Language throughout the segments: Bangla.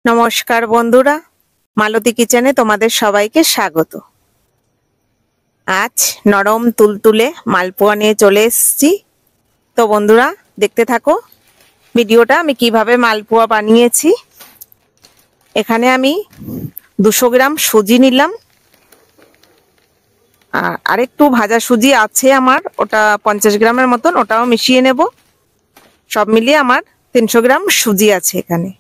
নমস্কার বন্ধুরা, মালতী কিচেনে তোমাদের সবাইকে স্বাগত। আজ নরম তুলতুলে মালপোয়া নিয়ে চলে এসেছি। তো বন্ধুরা দেখতে থাকো ভিডিওটা, আমি কিভাবে মালপোয়া বানিয়েছি। এখানে আমি 200 গ্রাম সুজি নিলাম, আর একটু ভাজা সুজি আছে আমার, ওটা 50 গ্রামের মতন, ওটাও মিশিয়ে নেব। সব মিলিয়ে আমার 300 গ্রাম সুজি আছে এখানে।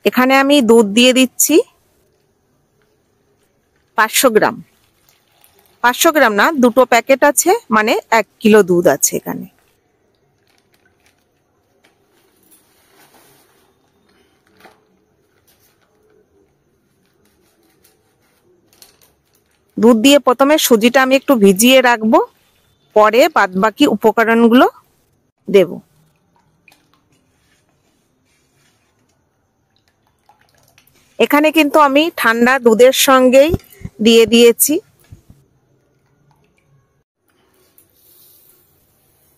এখানে আমি দুধ দিয়ে দিচ্ছি 500 গ্রাম। 500 গ্রাম না, দুটো প্যাকেট আছে, মানে 1 কিলো দুধ আছে এখানে। দুধ দিয়ে প্রথমে সুজিটা আমি একটু ভিজিয়ে রাখবো, পরে বাদবাকি উপকরণগুলো দেব। এখানে কিন্তু আমি ঠান্ডা দুধের সঙ্গেই দিয়ে দিয়েছি।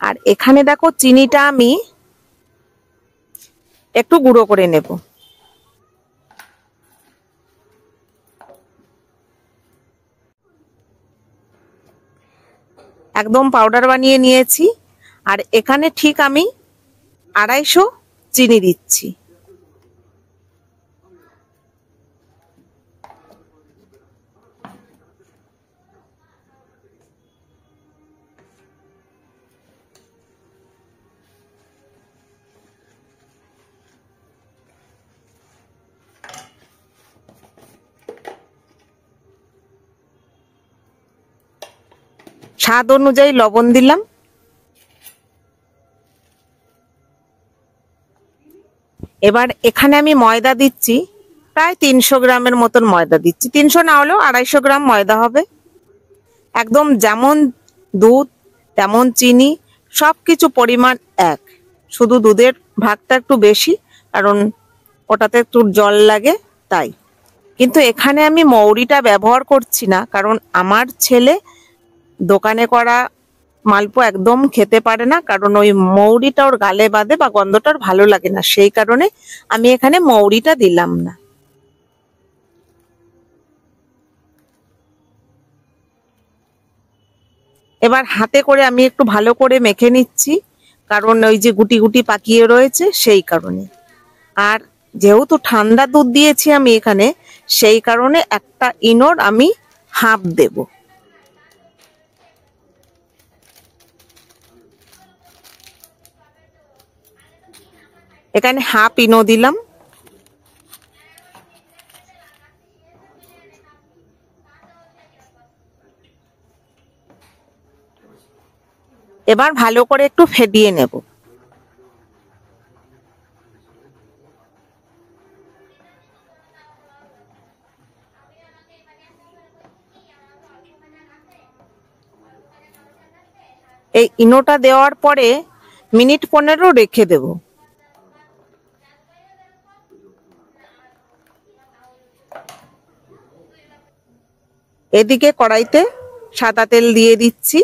আর এখানে দেখো চিনিটা আমি একটু গুঁড়ো করে নেব। একদম পাউডার বানিয়ে নিয়েছি। আর এখানে ঠিক আমি 250 চিনি দিচ্ছি। স্বাদ অনুযায়ী লবণ দিলাম। এবার এখানে আমি ময়দা দিচ্ছি, প্রায় 300 গ্রামের মতন ময়দা দিচ্ছি। 300 না হলেও 250 গ্রাম ময়দা হবে। একদম যেমন দুধ তেমন চিনি, সবকিছু পরিমাণ এক, শুধু দুধের ভাগটা একটু বেশি, কারণ ওটাতে একটু জল লাগে তাই। কিন্তু এখানে আমি মৌরিটা ব্যবহার করছি না, কারণ আমার ছেলে দোকানে করা মালপোয়া একদম খেতে পারে না, কারণ ওই মৌরিটা ওর গালে বাঁধে বা গন্ধটা ওর ভালো লাগে না, সেই কারণে আমি এখানে মৌরিটা দিলাম না। এবার হাতে করে আমি একটু ভালো করে মেখে নিচ্ছি, কারণ ওই যে গুটি গুটি পাকিয়ে রয়েছে সেই কারণে। আর যেহেতু ঠান্ডা দুধ দিয়েছি আমি এখানে, সেই কারণে একটা ইনোর আমি হাফ দেব। এখানে হাফ ইনো দিলাম। এবার ভালো করে একটু ফেটিয়ে নেব। এই ইনোটা দেওয়ার পরে মিনিট 15 রেখে দেব। এদিকে কড়াইতে সাদা তেল দিয়ে দিচ্ছি।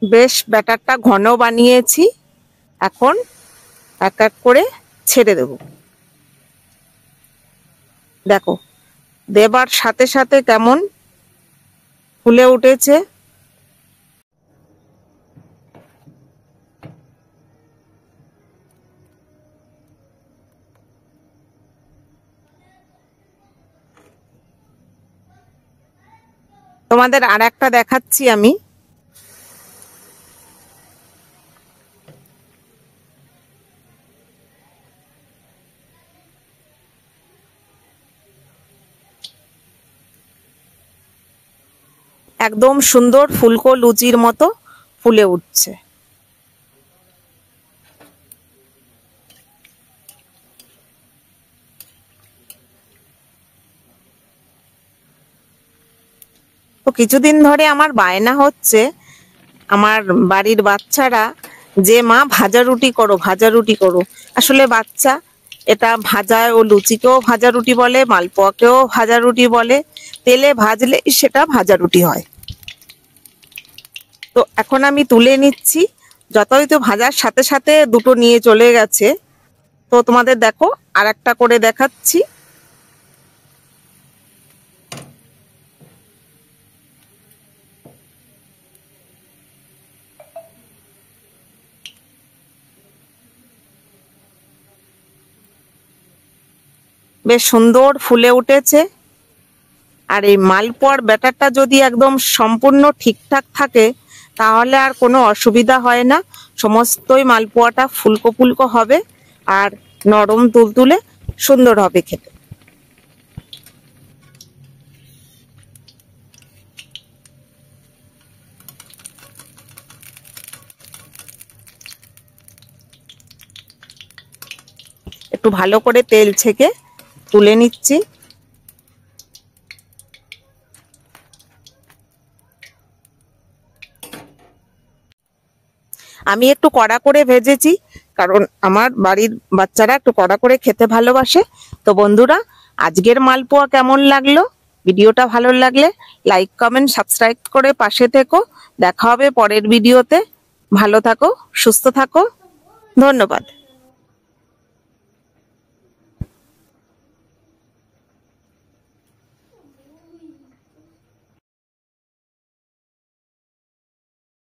বেশ ব্যাটারটা ঘন বানিয়েছি, এখন এক এক করে ছেড়ে দেব। দেখো দেবার সাথে সাথে কেমন ফুলে উঠেছে। তোমাদের আর একটা দেখাচ্ছি আমি। একদম সুন্দর ফুলকো লুচির মতো ফুলে উঠছে। তো কিছুদিন ধরে আমার বায়না হচ্ছে আমার বাড়ির বাচ্চারা যে মা ভাজা রুটি করো, ভাজা রুটি করো। আসলে বাচ্চা এটা ভাজা, ও লুচিকেও ভাজা রুটি বলে, মালপোয়াকেও ভাজা রুটি বলে, তেলে ভাজলে সেটা ভাজা রুটি হয়। তো এখন আমি তুলে নিচ্ছি, যতই তো ভাজার সাথে সাথে দুটো নিয়ে চলে গেছে। তো তোমাদের দেখো আর একটা করে দেখাচ্ছি। বেশ সুন্দর ফুলে উঠেছে। আর এই মালপোয়ার ব্যাটারটা যদি একদম সম্পূর্ণ ঠিকঠাক থাকে তাহলে আর কোনো অসুবিধা হয় না। সমস্তই মালপোয়াটা ফুলকো ফুলকো হবে আর নরম তুলতুলে সুন্দর হবে খেতে। একটু ভালো করে তেল ছেঁকে তুলে নিচ্ছি। আমি একটু কড়া করে ভেজেছি, কারণ আমার বাড়ির বাচ্চারা একটু কড়া করে খেতে ভালোবাসে। তো বন্ধুরা, আজকের মালপোয়া কেমন লাগলো? ভিডিওটা ভালো লাগলে লাইক, কমেন্ট, সাবস্ক্রাইব করে পাশে থেকো। দেখা হবে পরের ভিডিওতে। ভালো থাকো, সুস্থ থাকো। ধন্যবাদ।